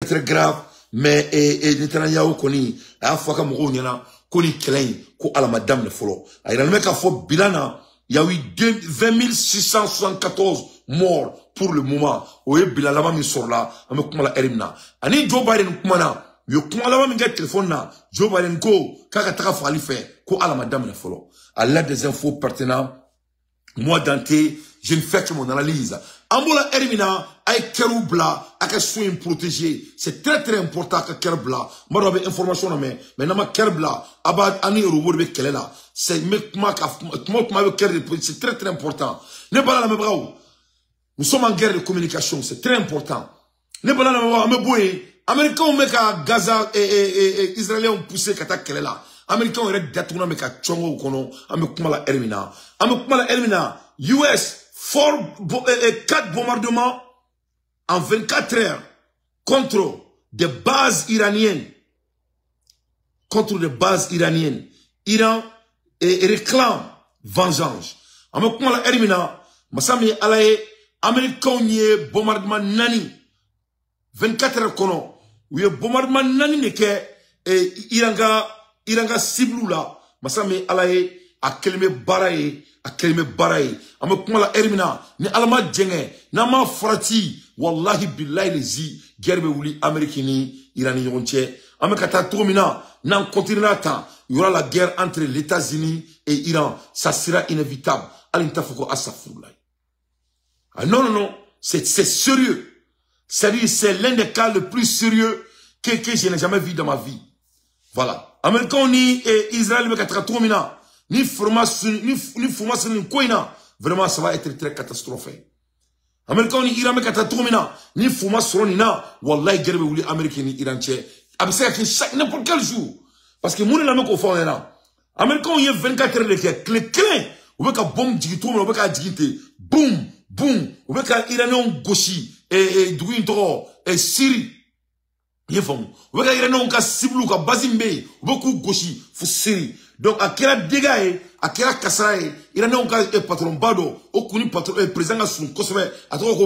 très grave, mais Netanyahu koni a fois ka mogo nyana koni kelen ko ala madame le folo. A ira le mec a fo bilana, il y a eu 20 674 morts pour le moment. Oye bilalama mi sort là, ame kumala erimna. Ani Joe Biden kumana, yo kumala mi get téléphone na, Joe Biden ko kaka taka fali fait ko ala madame le folo. À l'aide des infos pertinentes, moi Dante, je ne fais que mon analyse. Ambola Erimina, ay keroubla, aka soin protégé. C'est très très important que kerbla. Moi j'avais information mais nama kerbla, abad ani robot be kelela. C'est c'est très très important. Ne pas la mebrao. Nous sommes en guerre de communication, c'est très important. Ne pas la mebrao, me boye. Américains meka Gaza et Israéliens ont poussé kata kelela. Américains ont détourné meka chongo kono, amekumala Erimina. Amekumala Erimina, US 4 bombardements en 24 heures contre des bases iraniennes. Contre des bases iraniennes. Iran réclame vengeance. Amekumala Erimina, masami alaye, Américains ont bombardement nani. 24 heures kono. Oui, bombardement nani neke Iranga ciblou la. Masami alaye, a kelme baraye. A kelme baraye. Ame kumala Erimina. Ni alama djenge. Nama frati. Wallahi billahi lezi. Gerbe wuli Amerikini. Irani yonche. Ame kata toumina. Nan continuera tant. Il y aura la guerre entre les États-Unis et Iran. Ça sera inévitable. Alinta foko asafurlay. Ah non, non, non. C'est sérieux. C'est l'un des cas le plus sérieux que je n'ai jamais vu dans ma vie. Voilà. Américains ni Israël me kata toumina. Ni formation ni koina, vraiment ça va être très catastrophique. Américains ni Iran me kata toumina, ni formation ni na, wallahi gerbe wuli Américain ni Iran tche. Absek que chaque n'importe quel jour. Parce que moun la me ko fon là. Américains y 24 heures de clé. Ou beka bombe digito, ou beka digité. Boum, boum. Ou beka Iranien gauchi et douin toro et Syrie. Yé fond. Ou beka Iranien ka ciblou ka bazimbe, ou beku gauchi fou Syrie. Donc, à quel dégât, à quel cassage, il y a un patron Bado, au kuni patron, président Assoum, Kosovo, à toi,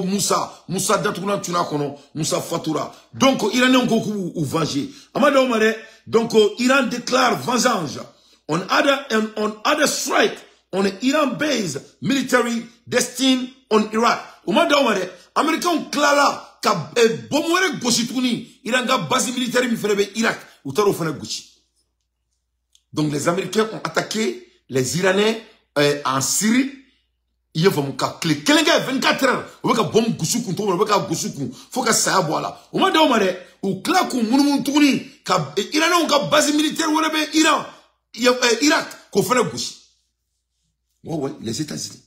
Moussa Datouna Tunakono, Moussa Fatoura. Donc, il y a un coup ou venger. Amada Omare, donc, Iran déclare vengeance. On other strike on Iran base military destined on Iraq. Amada Omare, Américain Clara, ka bomouere Goshitouni, Iran ga base militaire mi ferebe Irak, ou taro fene Goshi. Donc les Américains ont attaqué les Iraniens en Syrie. Il y a vraiment clé. Quel gars 24 heures. On va bombe goussoukou, on va goussoukou. Faut que ça voilà. Au moins d'Omare, ou claque ou mounoumountouni, Iraniens ont base militaire ou Iran, Irak, qu'on fait le goussi. Ouais, les États-Unis.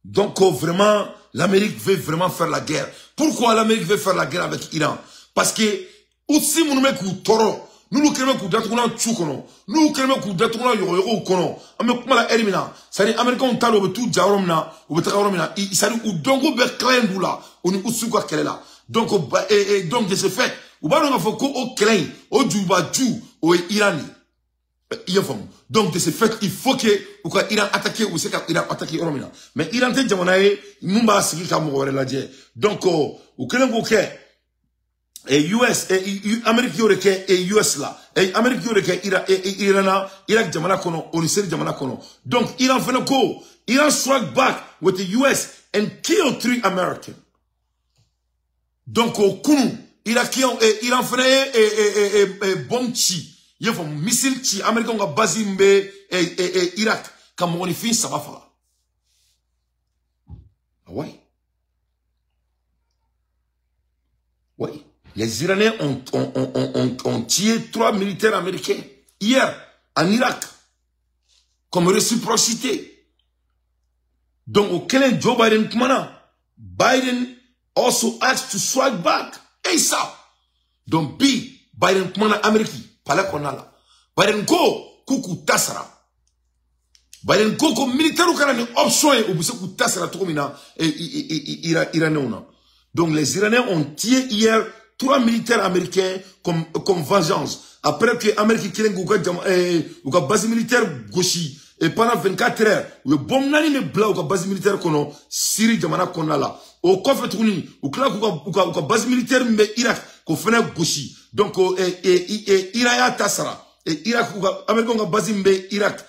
Donc vraiment, l'Amérique veut vraiment faire la guerre. Pourquoi l'Amérique veut faire la guerre avec l'Iran? Parce que aussi mon mec ou toro. Nous créons coup d'attroupement tchoukono. Nous créons coup d'attroupement yoro kono. Ame kumala erimina. Ça dit Américains ont talo tout jaromna ou betaromina. Il s'allie ou dongo be klein doula. On est usuka kelela. Donc donc de ce fait, ou ba non faut au klein, au djouba djou, au irani. Donc de ce fait, il faut que ou quoi Iran attaquer ou c'est qu'Iran attaquer Oromina. Mais Iran te jamonae mumba sigi kamo la die. Donc ou créons que et US et Amérique yoreke et US là et Amérique yoreke Iran Irak jamana kono oniseri jamana kono. Donc Iran fait ko Iran struck back with the US and killed 3 Americans. Donc au kunu Irakien et Iran fait bombe chi yefo missile chi Américain ga bazimbe et Irak comme on fin ça va faire. Ah ouais. Ouais. Les Iraniens ont tué 3 militaires américains hier en Irak comme réciprocité. Donc, auquel Joe Biden Biden also asked to strike back ASAP. Donc, Biden Amérique, pas là qu'on a là. Biden kuku tasara. Biden comme militaire ou canadien option ou bien kuku tasara trop mina Iranien. Donc, les Iraniens ont tué hier 3 militaires américains comme vengeance. Après que l'Amérique a base militaire gauchi et pendant 24 heures, le bon nani ne bla ou base militaire kono Syrie jamana kona la. au coffre tourni ou ka base militaire mbe Irak ko fena goshi donc Irak tasara et Irak Américain ka base mbe Irak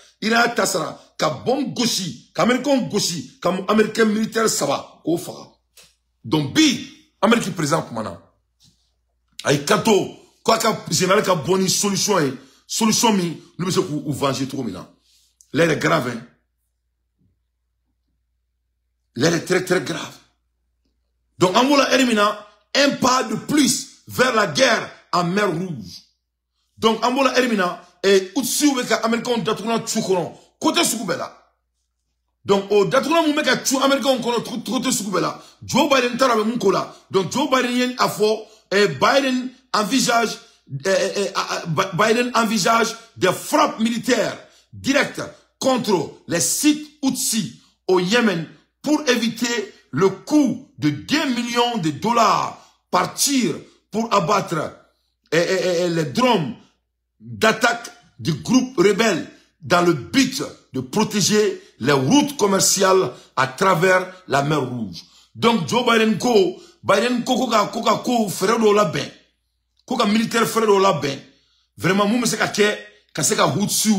tasara ka bombe goshi ka Américain goshi ka Américain militaire saba ko fara donc bi Américain présent maintenant ay kato quoi ka général ka boni solution mi nous besoin ou venger trop maintenant l'air est grave hein? L'air est très très grave. Donc, Angola Elimina, un pas de plus vers la guerre en mer Rouge. Donc, Angola Elimina, et au-dessus, on a Américain d'Atouna Tchoukoron, côté Soukoubela. Donc, au D'Atouna Moumeka Tchou, Américain, côté Soukoubela. Joe Biden tara avec Moukola. Donc, Joe Biden a fort, et Biden envisage des frappes militaires directes contre les sites Houthis au Yémen pour éviter le coût de 2 millions de dollars par tir pour abattre les drones d'attaque du groupe rebelle dans le but de protéger les routes commerciales à travers la mer Rouge. Donc, Joe Biden frère de la bain. Koka militaire frère de la bain. Vraiment, moi, c'est qu'à Houtsu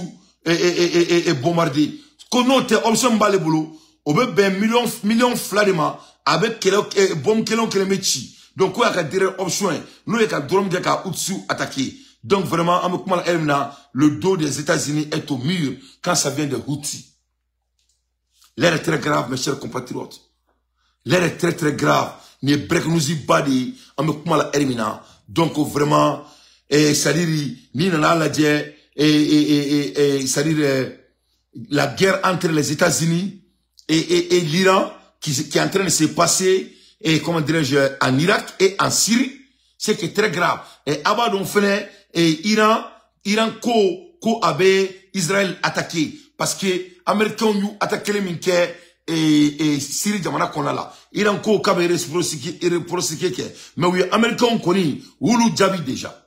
et bombardé. Qu'on te option balé boulot. On veut ben millions fladema avec bombe kelon kelemechi. Donc quoi ka dire option nous y a drone de ka Houtsu attaquer. Donc vraiment le dos des États-Unis est au mur quand ça vient de Houthi. L'air est très grave mes chers compatriotes. L'air est très très grave. Ni brek nous y badi donc vraiment c'est-à-dire ni na la c'est-à-dire la guerre entre les États-Unis et l'Iran qui est en train de se passer et comment dirais-je en Irak et en Syrie, c'est que très grave. Et Abadon Fene et Iran ko avait Israël attaqué parce que Américains ont attaqué les Minké et Syrie jamana qu'on a là. Iran ko kabe réciproqué mais oui Américains ont connu Oulu Djabi déjà.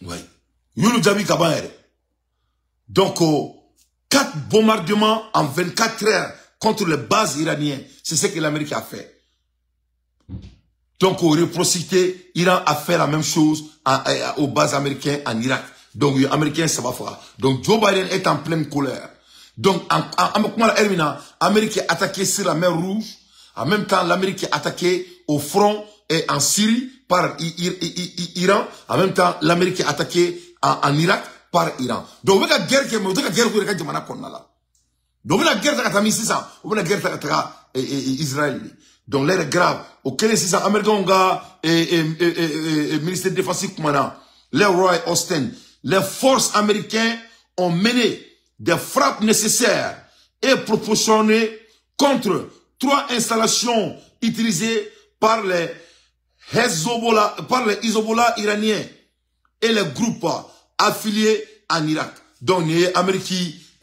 Ouais. Oulu Djabi kabaere. Donc, 4 bombardements en 24 heures contre les bases iraniennes. C'est ce que l'Amérique a fait. Donc, au réciprocité, l'Iran a fait la même chose aux bases américaines en Irak. Donc, les Américains, ça va faire. Donc, Joe Biden est en pleine colère. Donc, l'Amérique est attaquée sur la mer Rouge. En même temps, l'Amérique est attaquée au front et en Syrie par Iran. En même temps, l'Amérique est attaquée en Irak par Iran. Donc, on va guerre qui est guerre pour les jamana qu'on a là. Donc, on a guerre qui est ça. On a guerre qui est Israël. Donc, l'air est grave. Au Kenya, c'est ça. Américain, on a ministère de défense Koumana, Leroy Austin. Les forces américaines ont mené des frappes nécessaires et proportionnées contre 3 installations utilisées par les Hezbollah iraniens et les groupes affiliés en Irak. Donc, l'Amérique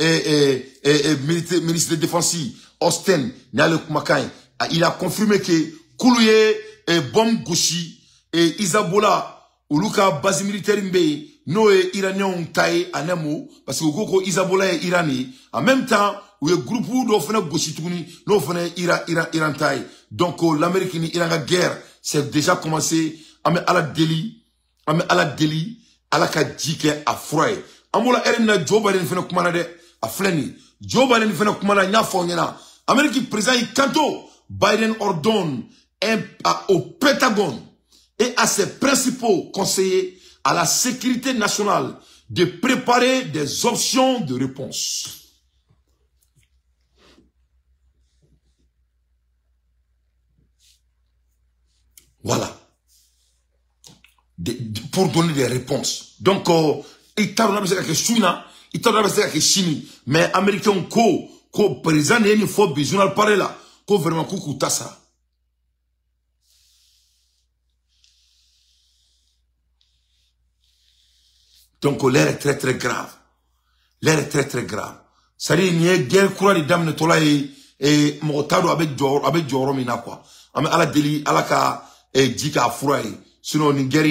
ministre de défense Austin, il a confirmé que Koulouye et Bom Gouchi et Hezbollah ou Luka base militaire mbe no iranien taille en un mot parce que Koko Hezbollah est iranien. En même temps, où le groupe do fena Gouchi touni no fena Iran taille. Donc l'Amérique ni Iran guerre c'est déjà commencé à la délit à la kadjike à froid. Amola erina Joe Biden fena kumana de a fleni. Joe Biden fena kumana nya fonyena. Amérique président kanto Biden ordonne au Pentagone et à ses principaux conseillers à la sécurité nationale de préparer des options de réponse. Voilà. Pour donner des réponses. Donc, il t'a donné la question, il t'a donné la question, mais Américain, ko président n'est ni faux besoin de parler là, ko vraiment coucou tassa. Donc, l'air est très très grave. L'air est très très grave. C'est-à-dire, il y a une guerre courant de dame de Tola et Motado avec Joro Mina quoi. Mais à la délit, à la ka, Djika Fouray. Sinon, ni guerre,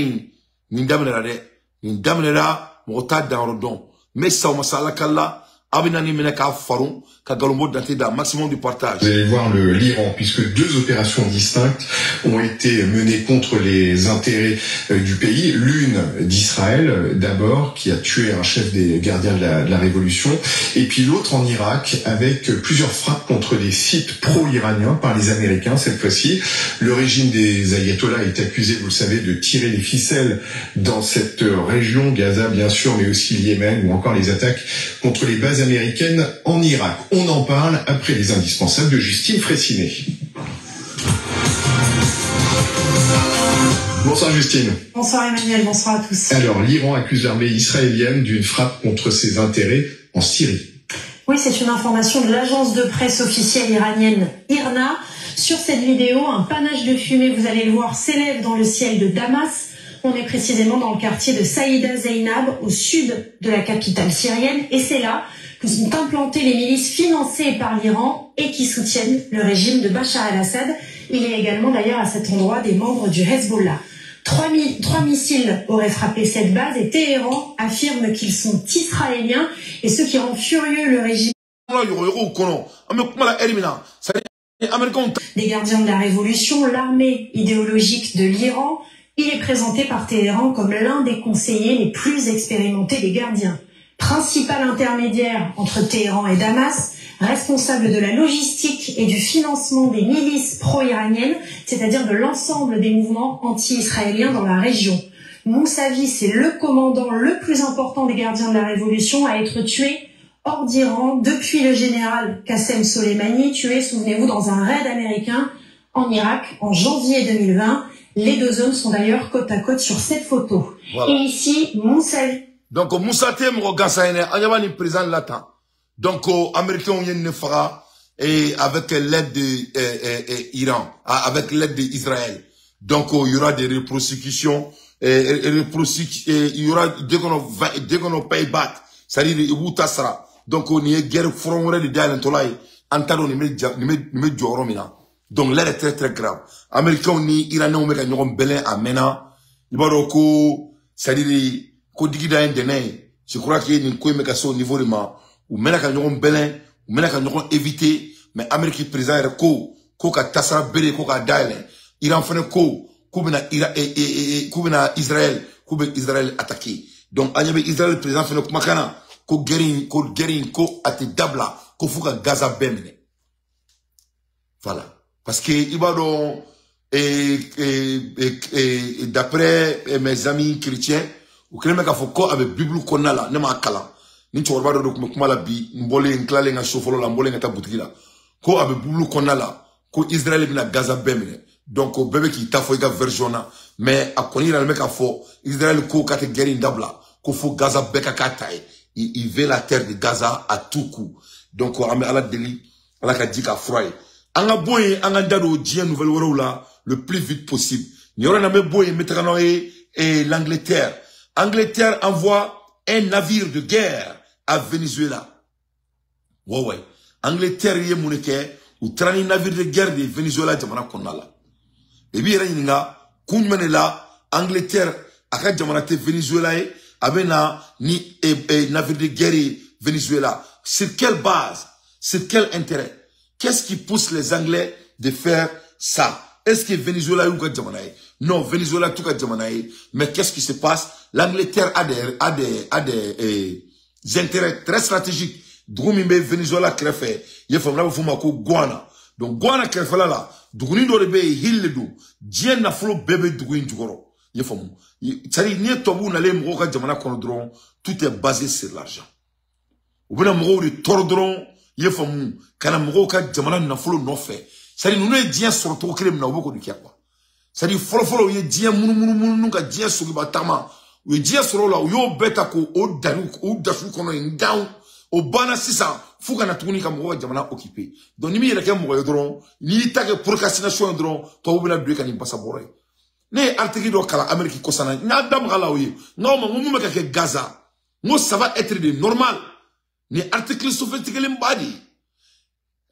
ni dame de la, Motado dans Rodon. Mais ça, on m'a la kala, abinani mena ka faron, Kagalombo Danteda, maximum de partage. Vous allez voir l'Iran, puisque 2 opérations distinctes ont été menées contre les intérêts du pays. L'une d'Israël, d'abord, qui a tué un chef des gardiens de la révolution, et puis l'autre en Irak, avec plusieurs frappes contre des sites pro-iraniens par les Américains, cette fois-ci. Le régime des ayatollahs est accusé, vous le savez, de tirer les ficelles dans cette région, Gaza bien sûr, mais aussi le Yémen, ou encore les attaques contre les bases américaines en Irak. On en parle après les indispensables de Justine Fraissinet. Bonsoir Justine. Bonsoir Emmanuel, bonsoir à tous. Alors, l'Iran accuse l'armée israélienne d'une frappe contre ses intérêts en Syrie. Oui, c'est une information de l'agence de presse officielle iranienne IRNA. Sur cette vidéo, un panache de fumée, vous allez le voir, s'élève dans le ciel de Damas. On est précisément dans le quartier de Saïda Zeynab, au sud de la capitale syrienne, et c'est là que sont implantées les milices financées par l'Iran et qui soutiennent le régime de Bachar el-Assad. Il y a également d'ailleurs à cet endroit des membres du Hezbollah. 3 missiles auraient frappé cette base et Téhéran affirme qu'ils sont israéliens, et ce qui rend furieux le régime des gardiens de la révolution, l'armée idéologique de l'Iran. Il est présenté par Téhéran comme l'un des conseillers les plus expérimentés des gardiens. Principal intermédiaire entre Téhéran et Damas, responsable de la logistique et du financement des milices pro-iraniennes, c'est-à-dire de l'ensemble des mouvements anti-israéliens dans la région. Moussavi, c'est le commandant le plus important des gardiens de la révolution à être tué hors d'Iran depuis le général Qassem Soleimani, tué, souvenez-vous, dans un raid américain en Irak en janvier 2020. Les 2 hommes sont d'ailleurs côte à côte sur cette photo. Voilà. Et ici, Moussavi. Donc, Moussa Tem, Anyamani présent là-dedans. Donc, Américains, on y a une fara, et avec l'aide de Iran, avec l'aide d'Israël. Donc, il y aura des reprosécutions, il y aura, dès qu'on paye back, c'est-à-dire, il vous tassera. Donc, on y a guerre front de Dalentolai, Antado, ni me Joromina. Donc, l'air est très, très grave. Américains, ni Iranais, on met un nom belin à Mena. Il va donc, c'est-à-dire, je crois qu'il y a une communication au niveau de ma, ou mena ka ñogon belin, ou mena ka ñogon éviter, mais Amérique président est ko ka tassa bere, ko ka daile, Iran fene ko bena Israël, ko be Israël attaqué. Donc, anyabe Israël président fene kumakana, ko gerin, ko ate dabla, ko fuka Gaza bemene. Voilà. Parce que, ibado, d'après mes amis chrétiens, ou keleme ka foko avec Bible konala, nema kala. Ni chorba do kuma la bi, mbole nklale nga shofolo la mbole nga ta butiki la. Ko abe Bible konala, ko Israël bina Gaza bemene. Donc, ko bebe ki ta fo ika version mais a koni la meka fo, Israël ko kate geri ndabla, ko fo Gaza beka katae. Il veut la terre de Gaza à tout coup. Donc, ko ame ala deli, ala ka dika froye. Anga boye, anga dado djien nouvelle woro la, le plus vite possible. Nyora na me boye, metrano et l'Angleterre. Angleterre envoie un navire de guerre à Venezuela. Ouais. Angleterre y est mouneke, ou trani navire de guerre de Venezuela jamana konala. Et bien, il y a là, Angleterre, aka jamana te Venezuela abena ni navire de guerre Venezuela. Sur quelle base? Sur quel intérêt? Qu'est-ce qui pousse les Anglais de faire ça? Est-ce que Venezuela ou Gadjamanaï? Non, Venezuela tout Gadjamanaï. Mais qu'est-ce qui se passe? L'Angleterre a des intérêts très stratégiques. Droumimbe Venezuela créfé. Il faut là vous mako Guana. Donc Guana créfé là. Drouni do rebe hilledu. Dien na flo bébé drouni djugoro. Il faut mou. C'est-à-dire ni tobu na le moko Gadjamana konodron. Tout est basé sur l'argent. Ou bien moko de tordron. Il faut mou. Kana moko Gadjamana na flo no fait. C'est-à-dire nous ne dien sur to krem na oboko du kia quoi. C'est-à-dire follow ye dien munu ka dien sur batama. Ou dien sur là ou yo beta ko o daru o dafu kono down o bana sisa fuka na tuni ka moko Gadjamana occupé. Donc ni mi yele ke moko yodron ni ta ke procrastination dron to obina du ka ni pasabore. Ne article do kala Amérique ko sana na dam gala oyi. Non mo ka ke Gaza. Moi ça va être de normal. Ni article sophistiqué mbadi.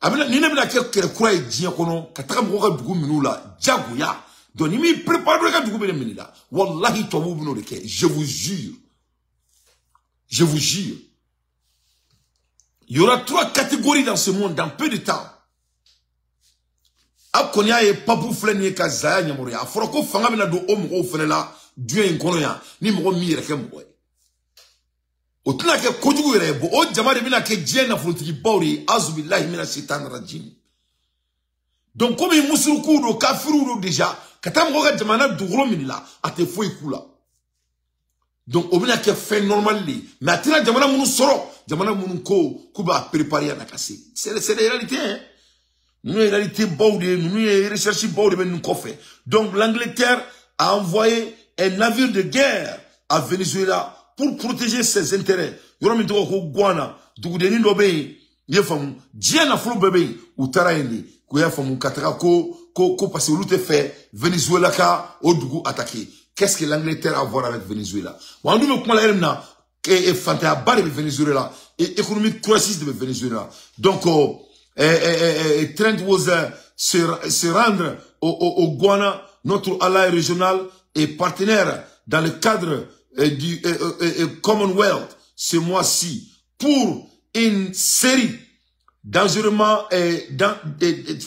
Abena ni ne bina ke kura dien kono ka taka moko ka dugu minu la jagoya. Donc, il me prépare le cas du gouvernement. Wallahi, toi, vous venez de je vous jure. Je vous jure. Il y aura 3 catégories dans ce monde dans peu de temps. Akonya e papu fleni ka zaya nyamuri. Afroko fanga bina do omgo fenela Dieu inkono ya ni mgo mire ke mgo. Otuna ke kojugu yere bo o jama de bina ke djien na flotiki bauri azubillahi minash shaitanir rajim. Donc comme il musuruku do kafiru do déjà katam ko ga jamana dugro minila ate foi kula. Donc obina ke fait normalement mais atina jamana munu soro jamana munu ko kuba préparer na kase. C'est la réalité hein. Nous réalité baudi nous recherche baudi ben nous fait. Donc l'Angleterre a envoyé un navire de guerre à Venezuela pour protéger ses intérêts. Yoro mi to ko Guana dugudeni do be yefam diena flo bebe utara indi ko yefam kataka ko parce que fait Venezuela ka odugu attaquer. Qu'est-ce que l'Angleterre a à voir avec Venezuela? Wandu me kuma la erna et fanta bari de Venezuela et économique crisis de Venezuela. Donc Trent was se rendre au Guana, notre ally régional et partenaire dans le cadre du Commonwealth ce mois-ci pour une série dangereusement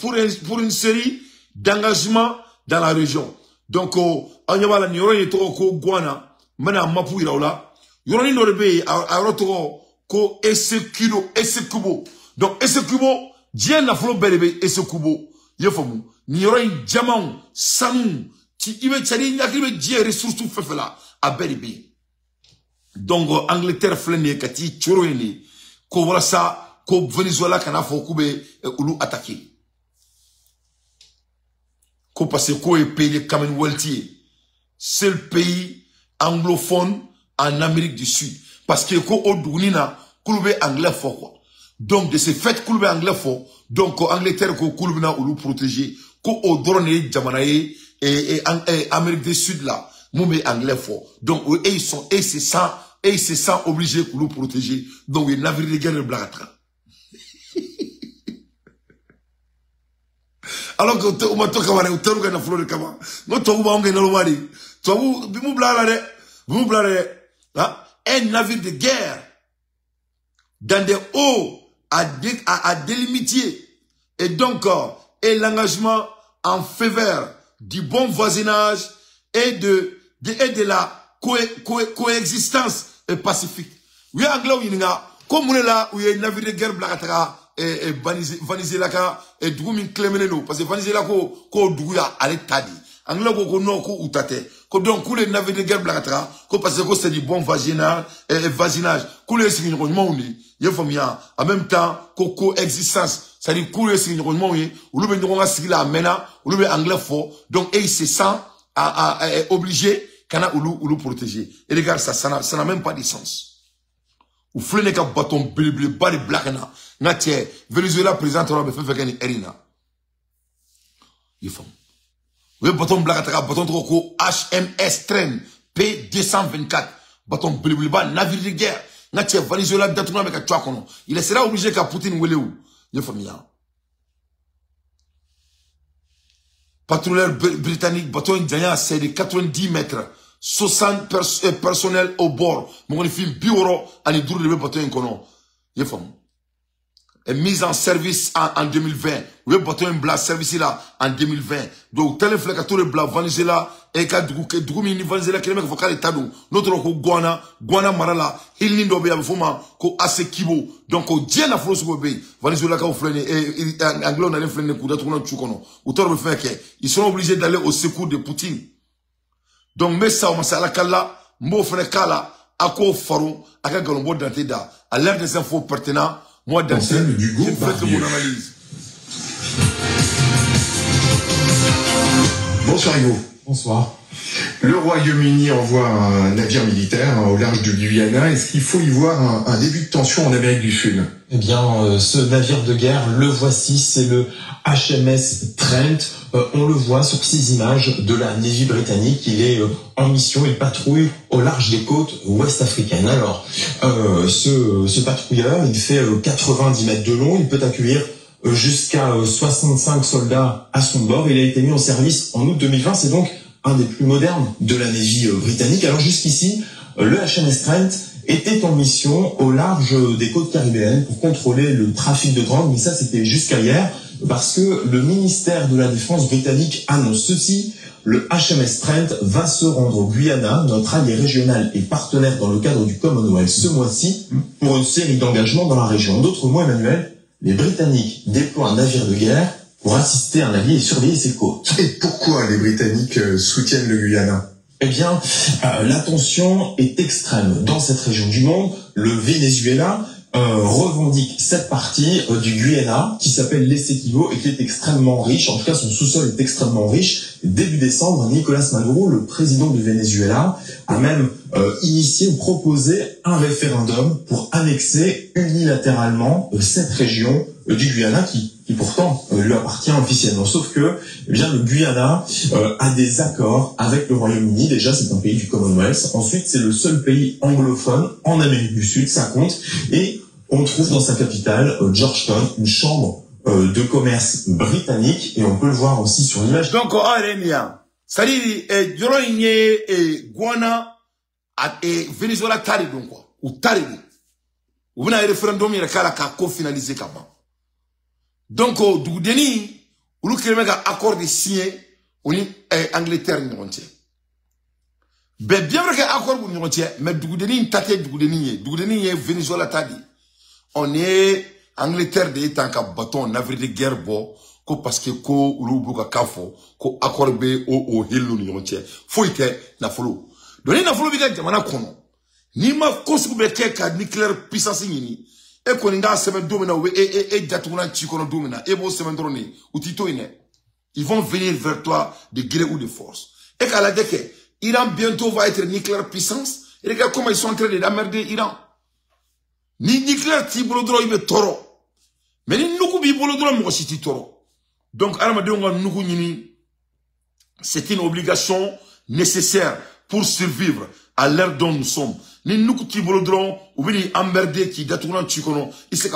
pour une série d'engagements dans la région. Donc on y va la nyoro yi to ko Guana mana mapu iraula yoro ni norbe a roto ko esekubo. Donc esekubo Dieu n'a pas belebe esekubo yefamu ni yoro yi jamon sanu ti ibe chari nyakibe Dieu ressource tout fefela a belebe. Donc Angleterre flene kati choro ni ko wala sa ko Venezuela kana fo kube ulu attaquer. Ko parce ko e pays Commonwealth seul pays anglophone en Amérique du Sud parce que ko odunina kulube anglais fort quoi. Donc de ce fait kulube anglais fort donc Angleterre ko kulubina ulu protéger ko odorone jamanaye et Amérique du Sud là moumé anglais fort. Donc ils se sentent obligés pour nous protéger. Donc il navire de guerre de blagatra. Alors que on m'a tout camarade, on t'a regardé la fleur de cama. Non, toi vous m'avez dans le mari. Toi vous blaguez, un navire de guerre dans des eaux à délimiter et donc et l'engagement en faveur du bon voisinage et de la coexistence pacifique. Oui anglais ou yinga comme on est là où il y a un navire de guerre blagatara et Venezuela ka et Dugumi Clemeneno parce que Venezuela ko Duguya allait tadi anglais ko non ko utate ko donc les navires de guerre blagatara ko parce que c'est du bon voisinage et voisinage ko les signes ko mouni yefamia en même temps ko coexistence ça dit ko les signes ko mouni ou le ben ko sigila amena ou le anglais fort donc et il se sent obligé kana ou protéger et regarde ça n'a même pas de sens. Ou flene ka bâton bleu bari blackna ngatie Venezuela président on va faire gagner erina il faut oui bâton blackata bâton trop HMS Train P224 bâton bleu ba navire de guerre ngatie Venezuela datuna avec a kono il sera obligé ka Poutine weleu il faut mia patrouilleur britannique bâton indien c'est de 90 mètres 60 personnels au bord. Mon film bureau à l'idure de bateau incono. Il faut. Et mise en service en 2020. Le bateau en blanc service là en 2020. Donc tel flécateur de blanc Venezuela et ka dugu mini Venezuela qui me vocal tadu. Notre ko Guana marala il nindo be avuma ko asekibo. Donc au dia na flo so be Venezuela ka oflene et anglo na flene ku datu na chukono. Auteur be fait que ils sont obligés d'aller au secours de Poutine. Donc, mais ça, on s'est kala, mbo fene kala, ako farou, aka galombo d'antida, à l'ère des infos pertinents, moi dans je fais mon analyse. Bonsoir Hugo. Bonsoir. Le Royaume-Uni envoie un navire militaire au large du Guyana. Est-ce qu'il faut y voir un début de tension en Amérique du Sud? Eh bien, ce navire de guerre, le voici, c'est le HMS Trent. On le voit sur ces images de la Navy britannique. Il est en mission, il patrouille au large des côtes ouest africaines. Alors, ce patrouilleur, il fait 90 mètres de long. Il peut accueillir jusqu'à 65 soldats à son bord. Il a été mis en service en août 2020. C'est donc un des plus modernes de la Navy britannique. Alors jusqu'ici, le HMS Trent était en mission au large des côtes caribéennes pour contrôler le trafic de drogue. Mais ça, c'était jusqu'à hier, parce que le ministère de la Défense britannique annonce ceci. Le HMS Trent va se rendre au Guyana, notre allié régional et partenaire dans le cadre du Commonwealth ce mois-ci, pour une série d'engagements dans la région. D'autres mots, Emmanuel, les Britanniques déploient un navire de guerre pour assister un allié et surveiller ses côtes. Et pourquoi les Britanniques soutiennent le Guyana? Eh bien, la tension est extrême dans cette région du monde. Le Venezuela revendique cette partie du Guyana qui s'appelle l'Essequibo et qui est extrêmement riche. En tout cas, son sous-sol est extrêmement riche. Début décembre, Nicolas Maduro, le président du Venezuela, a même initié ou proposé un référendum pour annexer unilatéralement cette région du Guyana qui pourtant lui appartient officiellement. Sauf que, eh bien, le Guyana a des accords avec le Royaume-Uni. Déjà, c'est un pays du Commonwealth. Ensuite, c'est le seul pays anglophone en Amérique du Sud, ça compte. Et on trouve dans sa capitale, Georgetown, une chambre de commerce britannique, et on peut le voir aussi sur l'image. Donc, c'est-à-dire, Guana et Venezuela tari donc quoi, ou tari. Ou bien un référendum il a qu'à finaliser quand même. Donc, Doudeni, ou le Kérémé a accordé signé, on est Angleterre n'y tient. Ben bien vrai qu'accord n'y tient, mais Doudeni tate Doudeni est Venezuela tari. On est Angleterre de tant qu'à bâton navire de guerre bo ko parce que ko ulu ka kafo ko accord be o hillu ni tient. Faut ite na follow. Doni na follow bi ka jamana kono. Ni ma kosu be ke ka nucléaire puissance ni. E ko nga semaine domina e jatuna chi kono domina e bo semaine drone utito ine. Ils vont venir vers toi de gré ou de force. Et qu'à la que Iran bientôt va être nucléaire puissance. Et regarde comment ils sont en train d'emmerder Iran. Ni nucléaire ti bolodro ibe toro. Mais ni nuku bi bolodro mo si ti toro. Donc aramadonga nuku nyini c'est une obligation nécessaire pour survivre à l'ère dont nous sommes. Ni nuku ti bolodro ou bien emmerder qui gatuna chikono, il se